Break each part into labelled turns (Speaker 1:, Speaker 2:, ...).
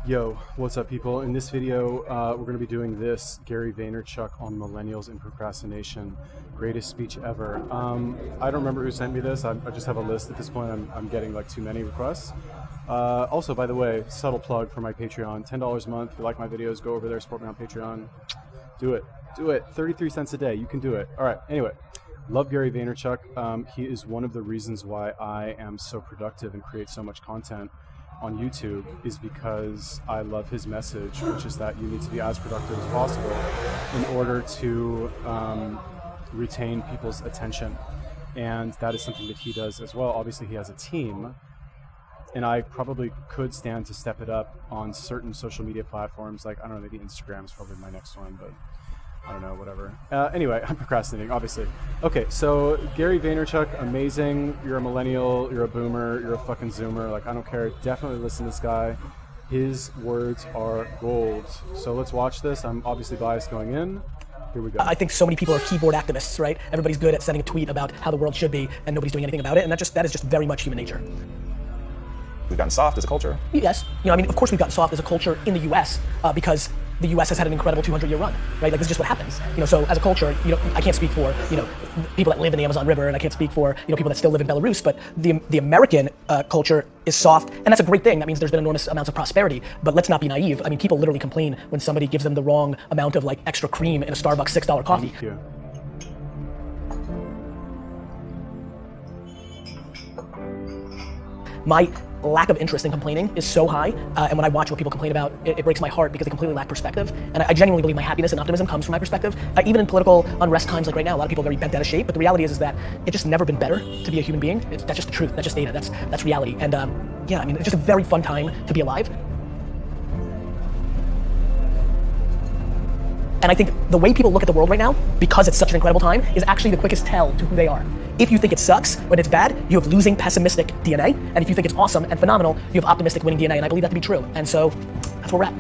Speaker 1: Yo, what's up people? In this video, we're going to be doing this Gary Vaynerchuck on Millennials and Procrastination. Greatest speech ever. I don't remember who sent me this. I just have a list at this point. I'm getting like too many requests. Also, by the way, subtle plug for my Patreon, $10 a month. If you like my videos, go over there, support me on Patreon. Do it. Do it. 33 cents a day. You can do it. All right. Anyway, love Gary Vaynerchuck. He is one of the reasons why I am so productive and create so much content on YouTube, is because I love his message, which is that you need to be as productive as possible in order to retain people's attention. And that is something that he does as well. Obviously, he has a team, and I probably could stand to step it up on certain social media platforms. Like, I don't know, maybe Instagram is probably my next one, but I don't know, whatever. Anyway, I'm procrastinating, obviously. Okay, so Gary Vaynerchuck, amazing. You're a millennial, you're a boomer, you're a fucking zoomer. Like, I don't care. Definitely listen to this guy. His words are gold. So let's watch this. I'm obviously biased going in. Here we go.
Speaker 2: I think so many people are keyboard activists, right? Everybody's good at sending a tweet about how the world should be, and nobody's doing anything about it. And that is just very much human nature.
Speaker 3: We've gotten soft as a culture.
Speaker 2: Yes, of course we've gotten soft as a culture in the U.S. Because the U.S. has had an incredible 200-year run, right? Like, this is just what happens. So as a culture, I can't speak for, people that live in the Amazon River, and I can't speak for, people that still live in Belarus, but the American culture is soft, and that's a great thing. That means there's been enormous amounts of prosperity, but let's not be naive. People literally complain when somebody gives them the wrong amount of extra cream in a Starbucks $6 coffee.
Speaker 1: Thank you.
Speaker 2: My lack of interest in complaining is so high, and when I watch what people complain about, it breaks my heart because they completely lack perspective. And I genuinely believe my happiness and optimism comes from my perspective. Even in political unrest times like right now, a lot of people are very bent out of shape, but the reality is that it's just never been better to be a human being. That's just the truth, that's just data, that's reality. And yeah, it's just a very fun time to be alive. And I think the way people look at the world right now, because it's such an incredible time, is actually the quickest tell to who they are. If you think it sucks, when it's bad, you have losing, pessimistic DNA. And if you think it's awesome and phenomenal, you have optimistic, winning DNA. And I believe that to be true. And so that's where we're at.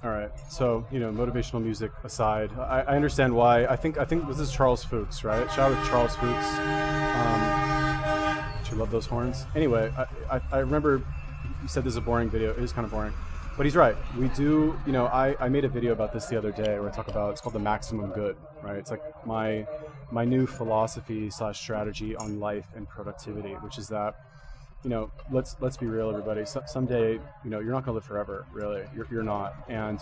Speaker 1: All right, so, motivational music aside, I understand why. I think this is Charles Fuchs, right? Shout out to Charles Fuchs. You love those horns. Anyway, I remember you said this is a boring video. It is kind of boring. But he's right. We do, I made a video about this the other day where I talk about, it's called the maximum good, right? It's like my new philosophy / strategy on life and productivity, which is that, let's be real, everybody. Someday, you're not gonna live forever, really. You're not. And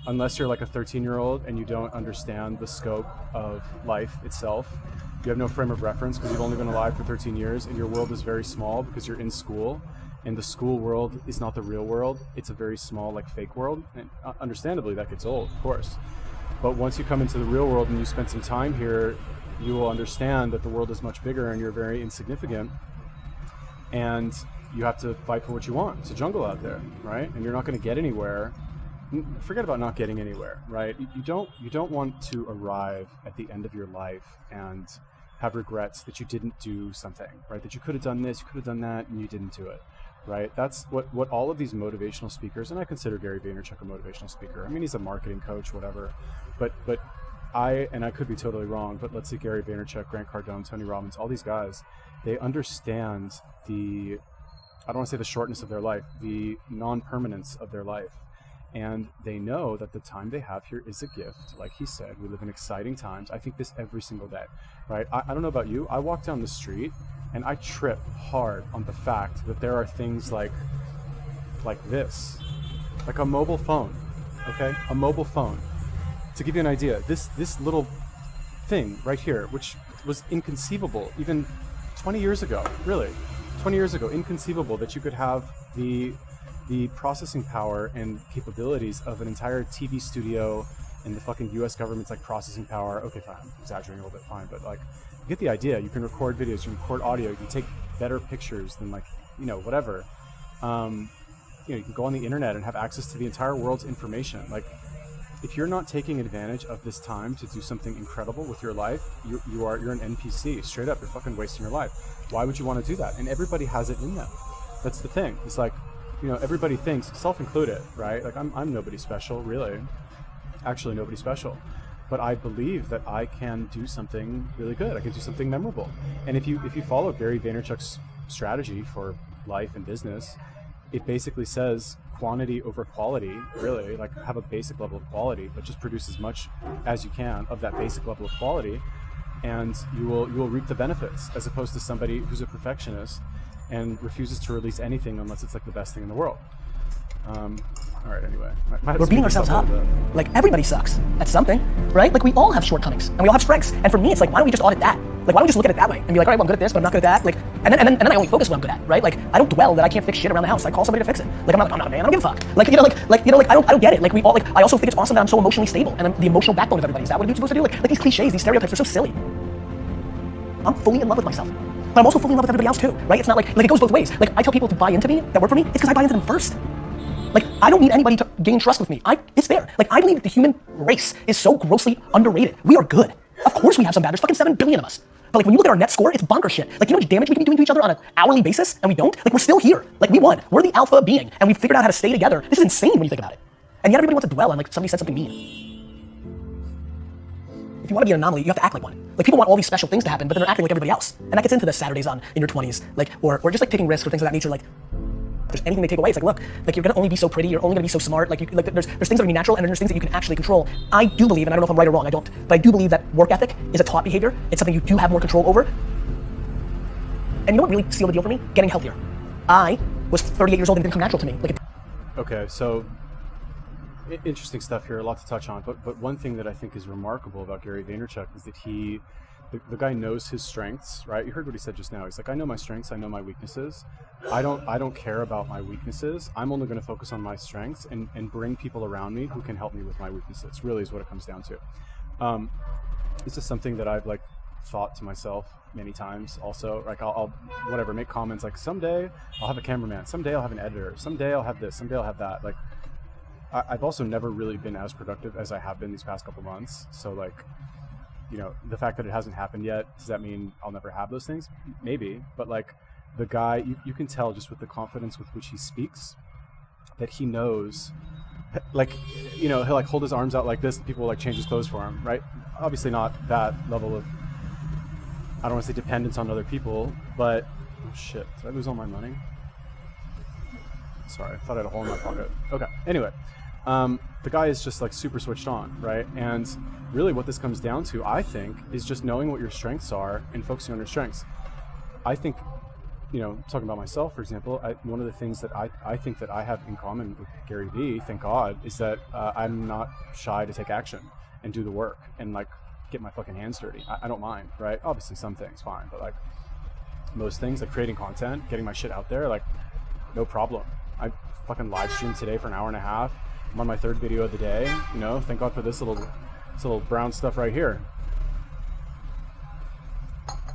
Speaker 1: unless you're like a 13-year-old and you don't understand the scope of life itself, you have no frame of reference because you've only been alive for 13 years and your world is very small because you're in school. And the school world is not the real world. It's a very small, fake world. And understandably, that gets old, of course. But once you come into the real world and you spend some time here, you will understand that the world is much bigger and you're very insignificant. And you have to fight for what you want. It's a jungle out there, right? And you're not going to get anywhere. Forget about not getting anywhere, right? You don't want to arrive at the end of your life and have regrets that you didn't do something, right? That you could have done this, you could have done that, and you didn't do it. Right? That's what all of these motivational speakers, and I consider Gary Vaynerchuck a motivational speaker. He's a marketing coach, whatever. But I could be totally wrong, but let's say Gary Vaynerchuck, Grant Cardone, Tony Robbins, all these guys, they understand I don't want to say the shortness of their life, the non-permanence of their life. And they know that the time they have here is a gift. Like he said, we live in exciting times. I think this every single day, right? I don't know about you. I walk down the street and I trip hard on the fact that there are things like this, like a mobile phone, okay? A mobile phone. To give you an idea, this little thing right here, which was inconceivable even 20 years ago, really, 20 years ago, inconceivable that you could have the processing power and capabilities of an entire TV studio and the fucking US government's processing power. Okay, fine, I'm exaggerating a little bit, fine, but you get the idea. You can record videos, you can record audio, you can take better pictures than whatever. You can go on the internet and have access to the entire world's information. If you're not taking advantage of this time to do something incredible with your life, you're an NPC, straight up. You're fucking wasting your life. Why would you want to do that? And everybody has it in them. That's the thing. It's everybody thinks, self-included, right? I'm nobody special, really. Actually, nobody special. But I believe that I can do something really good. I can do something memorable. And if you follow Gary Vaynerchuck's strategy for life and business, it basically says quantity over quality, really, like have a basic level of quality, but just produce as much as you can of that basic level of quality, and you will reap the benefits, as opposed to somebody who's a perfectionist and refuses to release anything unless it's like the best thing in the world. All right, anyway.
Speaker 2: We're beating ourselves up. Like, everybody sucks at something, right? Like, we all have shortcomings and we all have strengths. And for me, it's like, why don't we just audit that? Like, why don't we just look at it that way and be like, all right, well, I'm good at this, but I'm not good at that. Like, and then I only focus what I'm good at, right? Like, I don't dwell that I can't fix shit around the house. I call somebody to fix it. Like, I'm not a man. I don't give a fuck. Like, I don't get it. Like, we all, like, I also think it's awesome that I'm so emotionally stable and I'm the emotional backbone of everybody. Is that what a dude's supposed to do? Like these cliches, these stereotypes are so silly. I'm fully in love with myself, but I'm also fully in love with everybody else too, right? It's not like it goes both ways. Like, I tell people to buy into me that work for me. It's because I buy into them first. Like, I don't need anybody to gain trust with me. It's there. Like, I believe that the human race is so grossly underrated. We are good. Of course we have some bad. There's fucking 7 billion of us. But like, when you look at our net score, it's bonker shit. Like, you know how much damage we can be doing to each other on an hourly basis, and we don't? Like, we're still here. Like, we won. We're the alpha being, and we figured out how to stay together. This is insane when you think about it. And yet everybody wants to dwell on, like, somebody said something mean. If you want to be an anomaly, you have to act like one. Like, people want all these special things to happen, but then they're acting like everybody else. And that gets into the Saturdays in your 20s, like, or just like taking risks or things of that nature. Like, if there's anything they take away, it's like, look, like, you're gonna only be so pretty, you're only gonna be so smart, like, there's things that are gonna be natural, and then there's things that you can actually control. I do believe, and I don't know if I'm right or wrong, I don't, but I do believe that work ethic is a taught behavior. It's something you do have more control over. And you know what really sealed the deal for me? Getting healthier. I was 38 years old and it didn't come natural to me. Like,
Speaker 1: Okay, so interesting stuff here, a lot to touch on, but one thing that I think is remarkable about Gary Vaynerchuck is that the guy knows his strengths, right? You heard what he said just now. He's like, I know my strengths, I know my weaknesses. I don't care about my weaknesses. I'm only going to focus on my strengths and bring people around me who can help me with my weaknesses, really is what it comes down to. This is something that I've like thought to myself many times also. Like, I'll whatever, make comments like, someday I'll have a cameraman, someday I'll have an editor, someday I'll have this, someday I'll have that. Like, I've also never really been as productive as I have been these past couple months. So like, you know, the fact that it hasn't happened yet, does that mean I'll never have those things? Maybe, but like, the guy, you can tell just with the confidence with which he speaks that he knows, like, you know, he'll like hold his arms out like this and people will like change his clothes for him, right? Obviously not that level of, I don't want to say dependence on other people, but, oh shit, did I lose all my money? Sorry, I thought I had a hole in my pocket. Okay, anyway, the guy is just like super switched on, right? And really what this comes down to, I think, is just knowing what your strengths are and focusing on your strengths. I think, you know, talking about myself, for example, one of the things that I think that I have in common with Gary Vee, thank God, is that I'm not shy to take action and do the work and like get my fucking hands dirty. I don't mind, right? Obviously some things, fine, but like most things, like creating content, getting my shit out there, like no problem. I fucking live streamed today for an hour and a half. I'm on my 3rd video of the day, you know, thank God for this little brown stuff right here.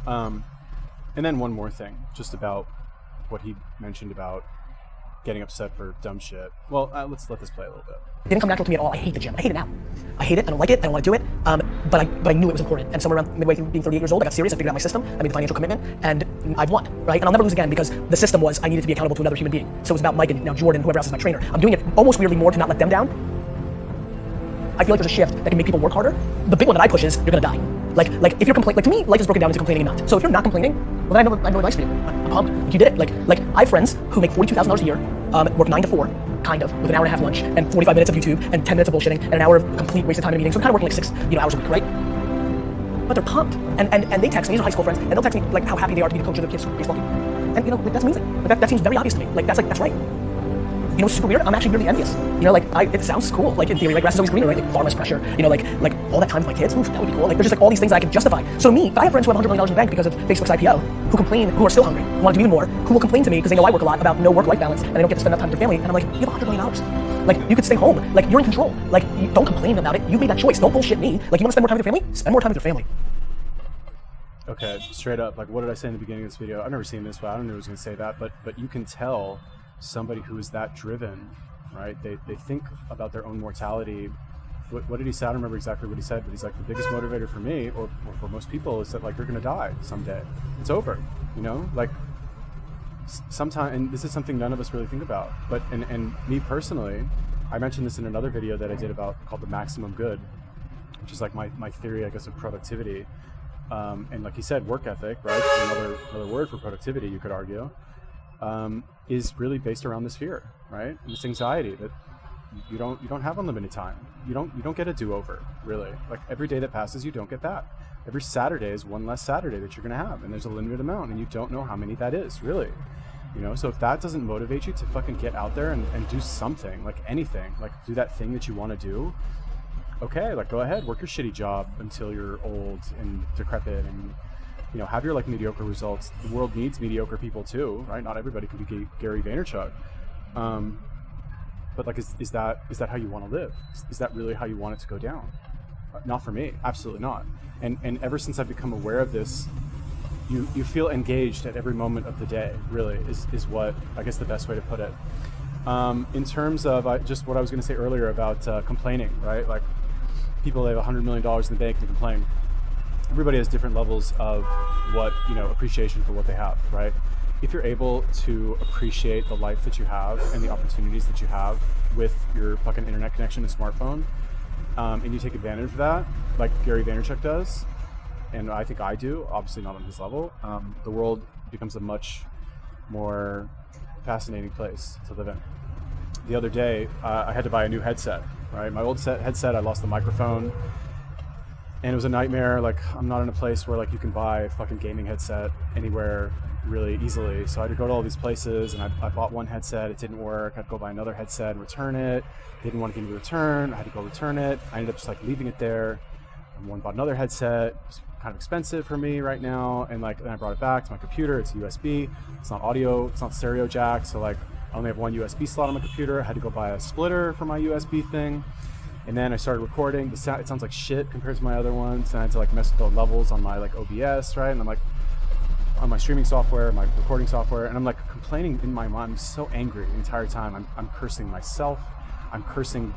Speaker 1: And then one more thing, just about what he mentioned about getting upset for dumb shit. Well, let's let this play a little bit.
Speaker 2: it didn't come natural to me at all. I hate the gym. I hate it now. I hate it. I don't like it. I don't want to do it. But I knew it was important. And somewhere around midway through being 38 years old, I got serious. I figured out my system. I made the financial commitment, and I've won, right? And I'll never lose again because the system was I needed to be accountable to another human being. So it was about Mike and now Jordan, whoever else is my trainer. I'm doing it almost weirdly more to not let them down. I feel like there's a shift that can make people work harder. The big one that I push is you're gonna die. Like if you're complaining, like to me, life is broken down into complaining and not. So if you're not complaining, well then I know advice for you. I'm pumped. Like you did it. Like I have friends who make $42,000 a year, work 9 to 4, kind of, with an hour and a half lunch and 45 minutes of YouTube and 10 minutes of bullshitting and an hour of complete waste of time in meetings. So I'm kind of working like 6 hours a week, right? But they're pumped. And they text me, these are high school friends, and they'll text me like how happy they are to be the coach of their kids' baseball team. And you know, like, that's amazing. Like that seems very obvious to me. Like that's right. You know, super weird. I'm actually really envious. You know, like it sounds cool. Like in theory, like grass is always greener, right? Like far less pressure. You know, like all that time with my kids. Oof, that would be cool. Like there's just like all these things that I can justify. So me, I have friends who have $100 million in the bank because of Facebook's IPO, who complain, who are still hungry, who want to do even more, who will complain to me because they know I work a lot about no work-life balance and they don't get to spend enough time with their family. And I'm like, you have $100 million. Like you could stay home. Like you're in control. Like you don't complain about it. You made that choice. Don't bullshit me. Like you want to spend more time with your family? Spend more time with your family.
Speaker 1: Okay, straight up, like what did I say in the beginning of this video? I've never seen this, but I don't know who's gonna say that, but you can tell somebody who is that driven, right? They think about their own mortality. What did he say? I don't remember exactly what he said, but he's like, the biggest motivator for me, or for most people, is that like you're gonna die someday. It's over, you know? Like sometimes, and this is something none of us really think about, but and me personally, I mentioned this in another video that I did called the maximum good, which is like my theory, I guess, of productivity. And like he said, work ethic, right? Another word for productivity, you could argue. is really based around this fear, right? And this anxiety that you don't have unlimited time. You don't get a do-over, really. Like every day that passes, you don't get back. Every Saturday is one less Saturday that you're gonna have, and there's a limited amount, and you don't know how many that is, really. You know, so if that doesn't motivate you to fucking get out there and do something, like anything, like do that thing that you want to do, okay, like go ahead, work your shitty job until you're old and decrepit, and you know, have your like mediocre results. The world needs mediocre people too, right? Not everybody can be Gary Vaynerchuck. But like, is that how you want to live? Is that really how you want it to go down? Not for me, absolutely not. And ever since I've become aware of this, you feel engaged at every moment of the day, really, is what, I guess, the best way to put it. In terms of just what I was going to say earlier about complaining, right? Like people that have $100 million in the bank and complain. Everybody has different levels of what, you know, appreciation for what they have, right? If you're able to appreciate the life that you have and the opportunities that you have with your fucking internet connection and smartphone, and you take advantage of that, like Gary Vaynerchuck does, and I think I do, obviously not on his level, the world becomes a much more fascinating place to live in. The other day, I had to buy a new headset, right? My old headset, I lost the microphone, and it was a nightmare. Like, I'm not in a place where like you can buy a fucking gaming headset anywhere really easily. So I had to go to all these places, and I bought one headset, it didn't work. I had to go buy another headset and return it. They didn't want to give me the return. I had to go return it. I ended up just like leaving it there. And bought another headset. It's kind of expensive for me right now. And like, then I brought it back to my computer. It's USB. It's not audio. It's not stereo jack. So like, I only have one USB slot on my computer. I had to go buy a splitter for my USB thing. And then I started recording. It sounds like shit compared to my other ones. And I had to like mess with the levels on my like OBS, right? And I'm like, on my streaming software, my recording software, and I'm like complaining in my mind. I'm so angry the entire time. I'm cursing myself. I'm cursing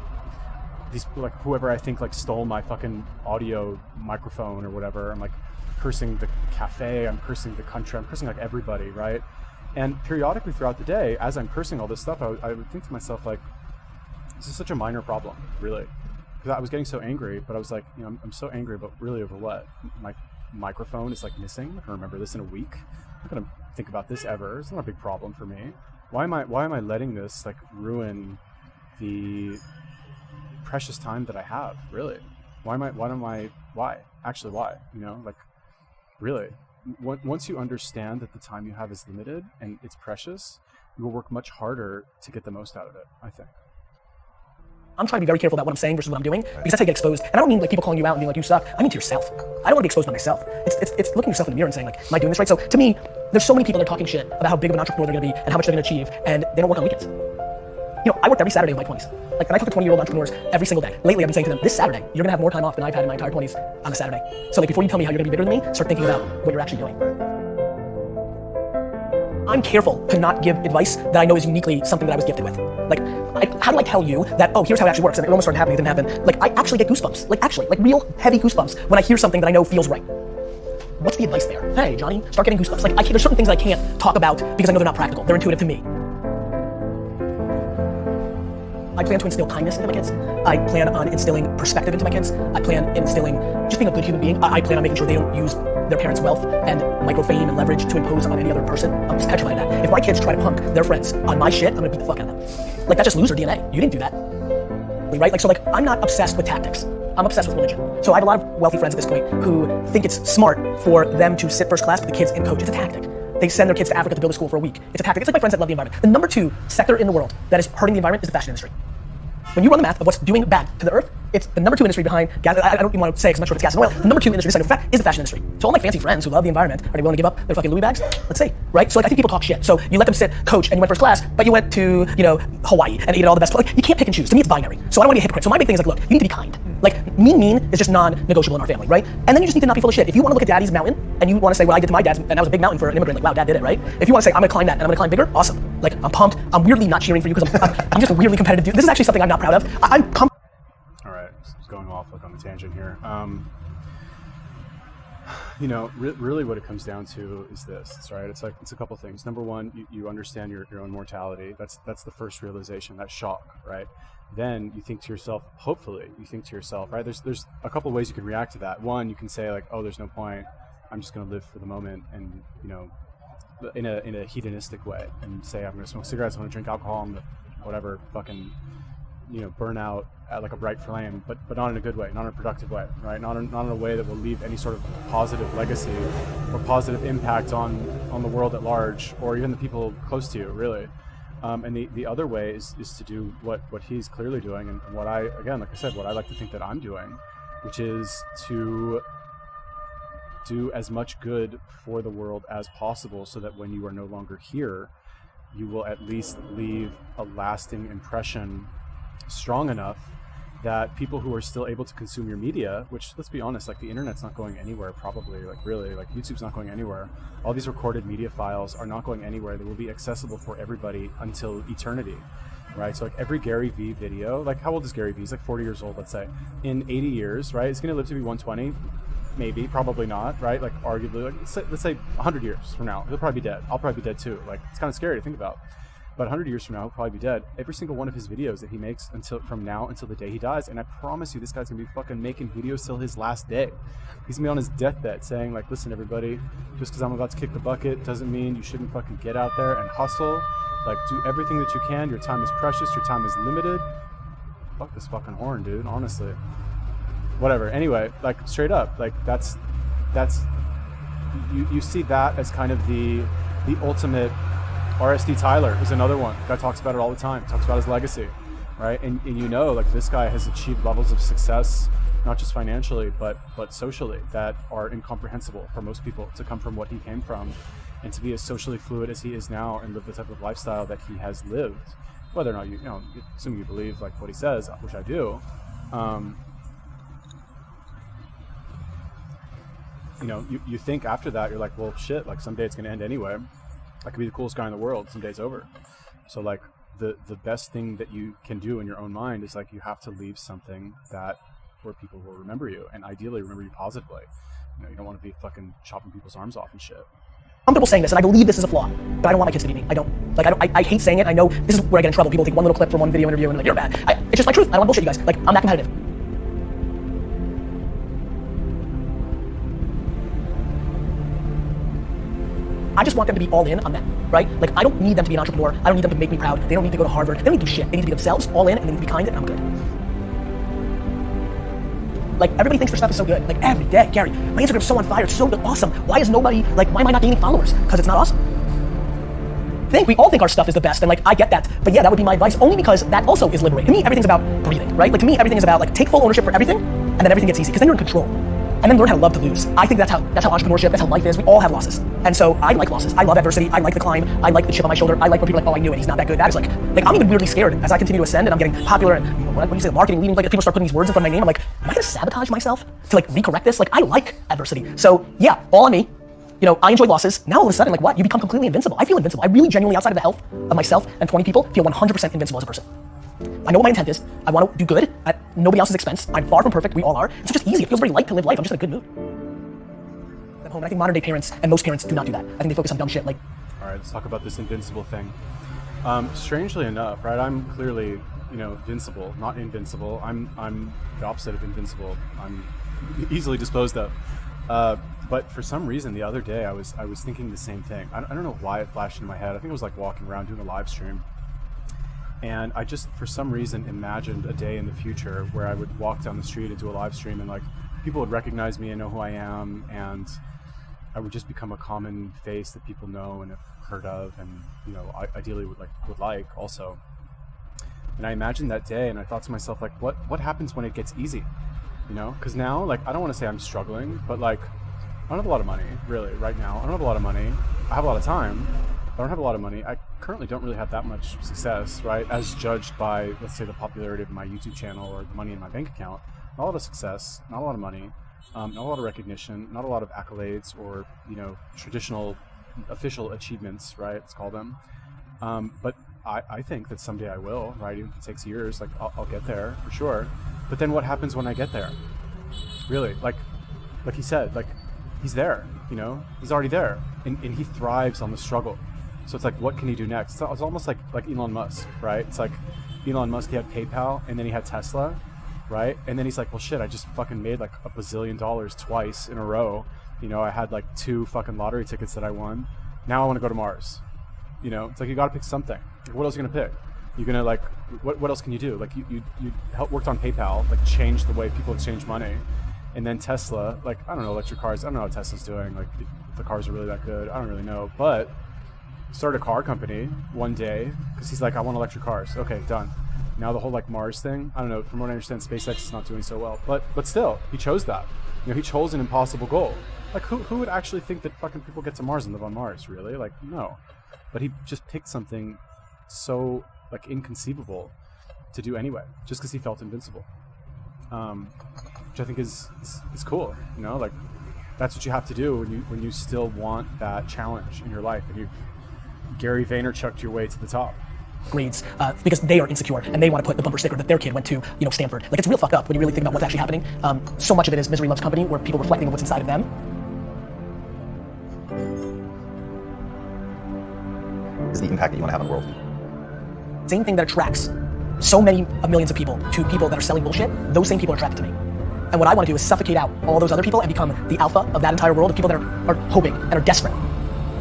Speaker 1: these, like whoever I think like stole my fucking audio microphone or whatever. I'm like cursing the cafe. I'm cursing the country. I'm cursing like everybody, right? And periodically throughout the day, as I'm cursing all this stuff, I would think to myself like, this is such a minor problem, really. Because I was getting so angry, but I was like, you know, I'm so angry, but really over what? My microphone is like missing. I'm gonna remember this in a week. I'm not gonna think about this ever. It's not a big problem for me. Why am I letting this like ruin the precious time that I have? Really? Why? Actually, why? You know, like really. Once you understand that the time you have is limited and it's precious, you will work much harder to get the most out of it, I think.
Speaker 2: I'm trying to be very careful about what I'm saying versus what I'm doing, because that's how you get exposed. And I don't mean like people calling you out and being like, you suck. I mean to yourself. I don't want to be exposed by myself. It's looking yourself in the mirror and saying like, am I doing this right? So to me, there's so many people that are talking shit about how big of an entrepreneur they're going to be and how much they're going to achieve, and they don't work on weekends. You know, I worked every Saturday of my 20s. Like, and I talk to 20-year-old entrepreneurs every single day. Lately, I've been saying to them, this Saturday, you're going to have more time off than I've had in my entire 20s on a Saturday. So like, before you tell me how you're going to be bigger than me, start thinking about what you're actually doing. I'm careful to not give advice that I know is uniquely something that I was gifted with. Like, how do I tell you that, oh, here's how it actually works, and it almost started happening, it didn't happen. Like, I actually get goosebumps. Like real heavy goosebumps when I hear something that I know feels right. What's the advice there? Hey, Johnny, start getting goosebumps. Like, there's certain things I can't talk about because I know they're not practical. They're intuitive to me. I plan to instill kindness into my kids. I plan on instilling perspective into my kids. I plan on instilling just being a good human being. I plan on making sure they don't use their parents' wealth and microfame and leverage to impose on any other person. I'm just petrified of that. If my kids try to punk their friends on my shit, I'm gonna beat the fuck out of them. Like, that's just loser DNA. You didn't do that. Right? Like, so like, I'm not obsessed with tactics. I'm obsessed with religion. So I have a lot of wealthy friends at this point who think it's smart for them to sit first class with the kids and coach. It's a tactic. They send their kids to Africa to build a school for a week. It's a tactic. It's like my friends that love the environment. The number 2 sector in the world that is hurting the environment is the fashion industry. When you run the math of what's doing bad to the earth, it's the number 2 industry behind gas. I don't even want to say because I'm not sure if it's gas and oil. The number 2 industry, this fact, is the fashion industry. So all my fancy friends who love the environment, are they willing to give up their fucking Louis bags? Let's see, right? So like, I think people talk shit. So you let them sit, coach, and you went first class, but you went to, you know, Hawaii and ate all the best. Like, you can't pick and choose. To me, it's binary. So I don't want to be a hypocrite. So my big thing is like, look, you need to be kind. Like, mean is just non-negotiable in our family, right? And then you just need to not be full of shit. If you want to look at daddy's mountain and you want to say, well, I did to my dad's, and that was a big mountain for an immigrant, like, wow, dad did it, right? If you want to say, I'm gonna climb that and I'm gonna climb bigger, awesome. Like, I'm pumped. I'm weirdly not cheering for you because I'm just a weirdly competitive dude. This is actually something I'm not proud of. I'm pumped.
Speaker 1: All right, just going off like on the tangent here. You know, really what it comes down to is this, right? It's a couple things. Number one, you understand your own mortality. That's the first realization, that shock, right? Then you think to yourself, hopefully you think to yourself, right? There's a couple ways you can react to that. One, you can say like, oh, there's no point. I'm just gonna live for the moment and, you know, in a hedonistic way and say, I'm going to smoke cigarettes, I'm going to drink alcohol, I'm going to whatever, fucking, burn out at like a bright flame, but not in a good way, not in a productive way, right? Not in a way that will leave any sort of positive legacy or positive impact on the world at large, or even the people close to you, really. And the other way is to do what he's clearly doing, and what I, again, like I said, what I like to think that I'm doing, which is to do as much good for the world as possible, so that when you are no longer here, you will at least leave a lasting impression strong enough that people who are still able to consume your media, which, let's be honest, like the internet's not going anywhere, probably, like really, like YouTube's not going anywhere. All these recorded media files are not going anywhere. They will be accessible for everybody until eternity, right? So like every Gary Vee video, like how old is Gary Vee? He's like 40 years old, let's say. In 80 years, right? He's going to live to be 120, maybe, probably not, right? Like arguably, like let's say 100 years from now, he'll probably be dead. I'll probably be dead too. Like it's kind of scary to think about. But 100 years from now, he'll probably be dead. Every single one of his videos that he makes from now until the day he dies, and I promise you, this guy's gonna be fucking making videos till his last day. He's gonna be on his deathbed saying, like, listen, everybody, just because I'm about to kick the bucket doesn't mean you shouldn't fucking get out there and hustle. Like, do everything that you can. Your time is precious. Your time is limited. Fuck this fucking horn, dude. Honestly, whatever. Anyway, like straight up, like that's you see that as kind of the ultimate. RSD Tyler is another one. Guy talks about it all the time. Talks about his legacy, right? And like this guy has achieved levels of success, not just financially, but socially, that are incomprehensible for most people, to come from what he came from, and to be as socially fluid as he is now, and live the type of lifestyle that he has lived. Whether or not assuming you believe like what he says, which I do. You think after that, you're like, well, shit, like someday it's going to end anyway. I could be the coolest guy in the world. Someday it's over. So like the best thing that you can do in your own mind is like you have to leave something that where people will remember you, and ideally remember you positively. You don't want to be fucking chopping people's arms off and shit.
Speaker 2: I'm comfortable saying this, and I believe this is a flaw, but I don't want my kids to be me. I hate saying it. I know this is where I get in trouble. People take one little clip from one video interview and they're like, you're bad. It's just my truth. I don't want to bullshit you guys. Like, I'm that competitive. I just want them to be all in on them, right? Like, I don't need them to be an entrepreneur. I don't need them to make me proud. They don't need to go to Harvard. They don't need to do shit. They need to be themselves, all in, and they need to be kind, and I'm good. Like, everybody thinks their stuff is so good. Like, every day, Gary, my Instagram's so on fire. It's so awesome. Why is nobody, like, why am I not gaining followers? Because it's not awesome. We all think our stuff is the best, and like, I get that. But yeah, that would be my advice, only because that also is liberating. To me, everything's about breathing, right? Like, to me, everything is about, like, take full ownership for everything, and then everything gets easy, because then you're in control. And then learn how to love to lose. I think that's how entrepreneurship, that's how life is. We all have losses. And so I like losses. I love adversity. I like the climb. I like the chip on my shoulder. I like when people are like, oh, I knew it. He's not that good. That is like I'm even weirdly scared as I continue to ascend and I'm getting popular, and when you say marketing leading, like people start putting these words in front of my name, I'm like, am I gonna sabotage myself to like recorrect this? Like, I like adversity. So yeah, all on me. I enjoy losses. Now all of a sudden, like what? You become completely invincible. I feel invincible. I really genuinely, outside of the health of myself and 20 people, feel 100% invincible as a person. I know what my intent is. I want to do good at nobody else's expense. I'm far from perfect. We all are. It's just easy. It feels very light to live life. I'm just in a good mood. Home. And I think modern day parents and most parents do not do that. I think they focus on dumb shit like.
Speaker 1: All right, let's talk about this invincible thing. Strangely enough, right? I'm clearly, invincible, not invincible. I'm the opposite of invincible. I'm easily disposed of. But for some reason, the other day, I was thinking the same thing. I don't know why it flashed into my head. I think it was like walking around doing a live stream. And I just, for some reason, imagined a day in the future where I would walk down the street and do a live stream, and like people would recognize me and know who I am, and I would just become a common face that people know and have heard of, and ideally would like also. And I imagined that day, and I thought to myself, like, what happens when it gets easy? Because now, like, I don't want to say I'm struggling, but like, I don't have a lot of money, really, right now. I don't have a lot of money. I have a lot of time. I don't have a lot of money. I currently don't really have that much success, right? As judged by, let's say, the popularity of my YouTube channel or the money in my bank account. Not a lot of success, not a lot of money. Not a lot of recognition, not a lot of accolades or, traditional official achievements, right? Let's call them. But I think that someday I will, right? Even if it takes years, like I'll get there for sure. But then what happens when I get there? Really, like he said, like he's there, he's already there, and he thrives on the struggle. So it's like, what can he do next? It's almost like Elon Musk, right? It's like Elon Musk, he had PayPal and then he had Tesla. Right? And then he's like, well, shit, I just fucking made like $1 bazillion twice in a row. I had like 2 fucking lottery tickets that I won. now I want to go to Mars. You know, it's like you got to pick something. Like, what else are you gonna pick? You're gonna like, what else can you do? Like you worked on PayPal, like changed the way people exchange money, and then Tesla, like I don't know electric cars. I don't know what Tesla's doing. Like if the cars are really that good, I don't really know. But started a car company one day because he's like, I want electric cars. Okay, done. Now the whole like Mars thing, I don't know. From what I understand, SpaceX is not doing so well. But still, he chose that. You know, he chose an impossible goal. Like who would actually think that fucking people get to Mars and live on Mars? Really? Like no. But he just picked something so like inconceivable to do anyway, just because he felt invincible, which I think is cool. You know, like that's what you have to do when you still want that challenge in your life, and you Gary Vaynerchucked your way to the top.
Speaker 2: Grades because they are insecure and they want to put the bumper sticker that their kid went to, you know, Stanford. Like it's real fucked up when you really think about what's actually happening. So much of it is misery loves company, where people reflecting on what's inside of them.
Speaker 3: Is the impact that you want to have on the world.
Speaker 2: Same thing that attracts so many millions of people to people that are selling bullshit, those same people are attracted to me. And what I want to do is suffocate out all those other people and become the alpha of that entire world of people that are hoping and are desperate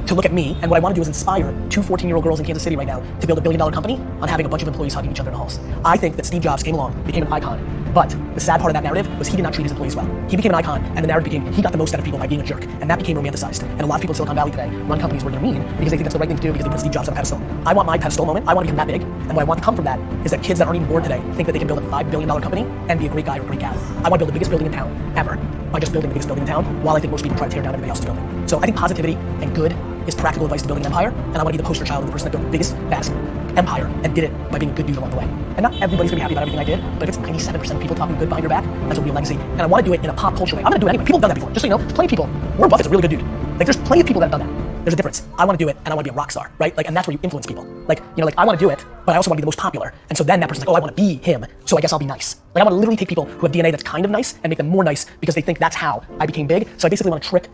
Speaker 2: to look at me. And what I want to do is inspire two 14-year-old girls in Kansas City right now to build a $1 billion company on having a bunch of employees hugging each other in the halls. I think that Steve Jobs came along, became an icon, but the sad part of that narrative was he did not treat his employees well. He became an icon, and the narrative became he got the most out of people by being a jerk, and that became romanticized. And a lot of people in Silicon Valley today run companies where they're mean because they think that's the right thing to do because they put Steve Jobs on a pedestal. I want my pedestal moment. I want to become that big, and what I want to come from that is that kids that aren't even born today think that they can build a $5 billion company and be a great guy or a great gal. I want to build the biggest building in town ever by just building the biggest building in town, while I think most people try to tear down everybody else's building. So I think positivity and good is practical advice to building an empire, and I want to be the poster child of the person that built the biggest, best empire and did it by being a good dude along the way. And not everybody's gonna be happy about everything I did, but if it's 97% of people talking good behind your back, that's a real legacy. And I want to do it in a pop culture way. I'm gonna do it anyway. People have done that before. Just so you know, there's plenty of people. Warren Buffett's a really good dude. Like there's plenty of people that have done that. There's a difference. I want to do it, and I want to be a rock star, right? Like, and that's where you influence people. Like, you know, like I want to do it, but I also want to be the most popular. And so then that person's like, oh, I want to be him, so I guess I'll be nice. Like I want to literally take people who have DNA that's kind of nice and make them more nice because they think that's how I became big. So I basically want to trick.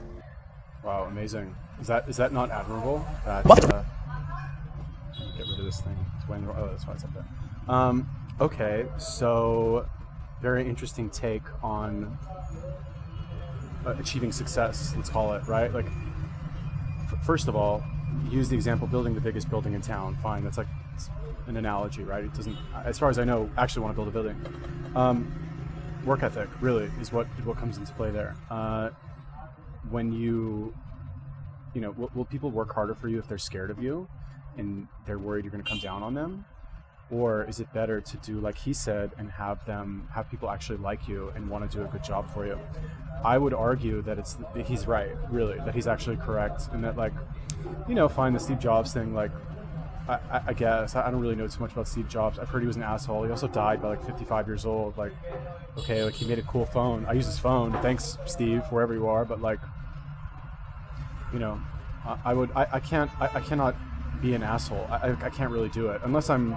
Speaker 1: Wow, amazing. Is that not admirable? That,
Speaker 2: Buffett.
Speaker 1: get rid of this thing. It's way in the, oh, that's why it's up there. Okay, so very interesting take on achieving success, let's call it, right? Like, first of all, use the example building the biggest building in town. Fine, that's like an analogy, right? It doesn't, as far as I know, actually want to build a building. Work ethic really is what comes into play there. When you know, will people work harder for you if they're scared of you and they're worried you're going to come down on them? Or is it better to do like he said and have people actually like you and want to do a good job for you? I would argue that he's right, really, that he's actually correct, and that, like, you know, fine, the Steve Jobs thing, like, I guess I don't really know too much about Steve Jobs. I've heard he was an asshole. He also died by like 55 years old. Like, okay, like he made a cool phone. I use his phone. Thanks, Steve, wherever you are. But like, you know, I cannot be an asshole. I can't really do it unless I'm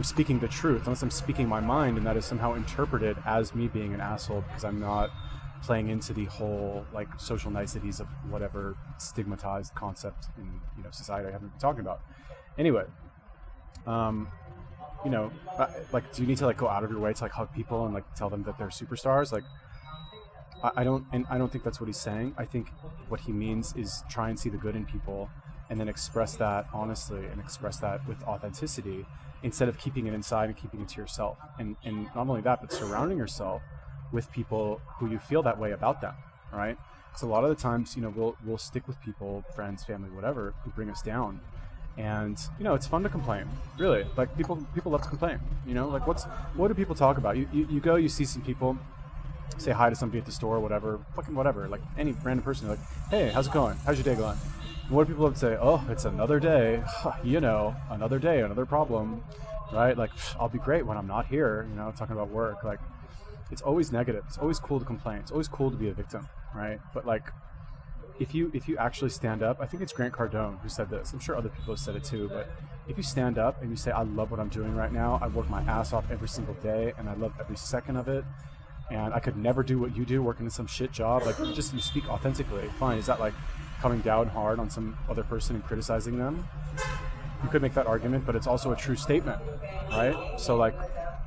Speaker 1: speaking the truth, unless I'm speaking my mind, and that is somehow interpreted as me being an asshole because I'm not playing into the whole like social niceties of whatever stigmatized concept in, you know, society I haven't been talking about. Anyway, you know, like, do you need to like go out of your way to like hug people and like tell them that they're superstars? Like, I don't think that's what he's saying. I think what he means is try and see the good in people and then express that honestly and express that with authenticity instead of keeping it inside and keeping it to yourself. And not only that, but surrounding yourself with people who you feel that way about them, right? Because a lot of the times, you know, we'll stick with people, friends, family, whatever, who bring us down. And, you know, it's fun to complain, really. Like, people love to complain, you know? Like, what do people talk about? You go, you see some people, say hi to somebody at the store, whatever, fucking whatever, like any random person, you're like, hey, how's it going? How's your day going? And what do people have to say? Oh, it's another day, you know, another day, another problem, right? Like, I'll be great when I'm not here, you know, talking about work. Like, it's always negative. It's always cool to complain. It's always cool to be a victim, right? But like, if you actually stand up, I think it's Grant Cardone who said this. I'm sure other people have said it too, but if you stand up and you say, I love what I'm doing right now, I work my ass off every single day and I love every second of it, and I could never do what you do working in some shit job, like, you speak authentically. Fine, is that like coming down hard on some other person and criticizing them? You could make that argument, but it's also a true statement, right? So like,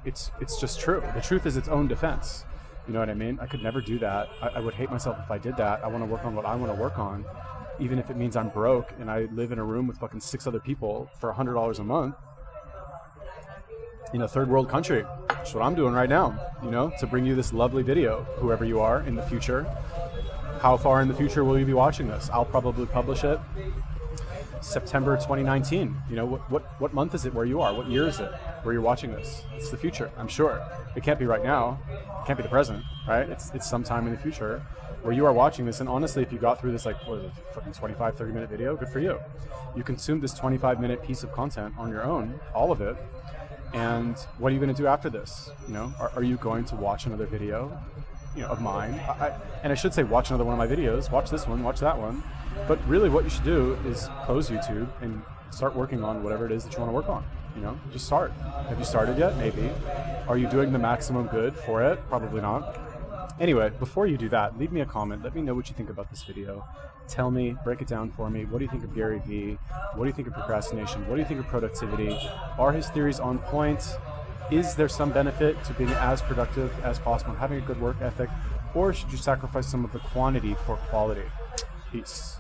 Speaker 1: it's just true. The truth is its own defense. You know what I mean? I could never do that. I would hate myself if I did that. I want to work on what I want to work on. even if it means I'm broke and I live in a room with fucking 6 other people for $100 a month in a third world country. That's what I'm doing right now, to bring you this lovely video, whoever you are in the future. How far in the future will you be watching this? I'll probably publish it September 2019. What month is it where you are? What year is it where you're watching this? It's the future, I'm sure. It can't be right now. It can't be the present, right? It's sometime in the future where you are watching this. And honestly, if you got through this, fucking 25, 30-minute video, good for you. You consumed this 25-minute piece of content on your own, all of it. And what are you going to do after this? Are you going to watch another video, of mine? And I should say watch another one of my videos, watch this one, watch that one. But really what you should do is close YouTube and start working on whatever it is that you want to work on. Just start. Have you started yet? Maybe. Are you doing the maximum good for it? Probably not. Anyway, before you do that, leave me a comment. Let me know what you think about this video. Tell me, break it down for me. What do you think of Gary Vee? What do you think of procrastination? What do you think of productivity? Are his theories on point? Is there some benefit to being as productive as possible and having a good work ethic? Or should you sacrifice some of the quantity for quality? Peace.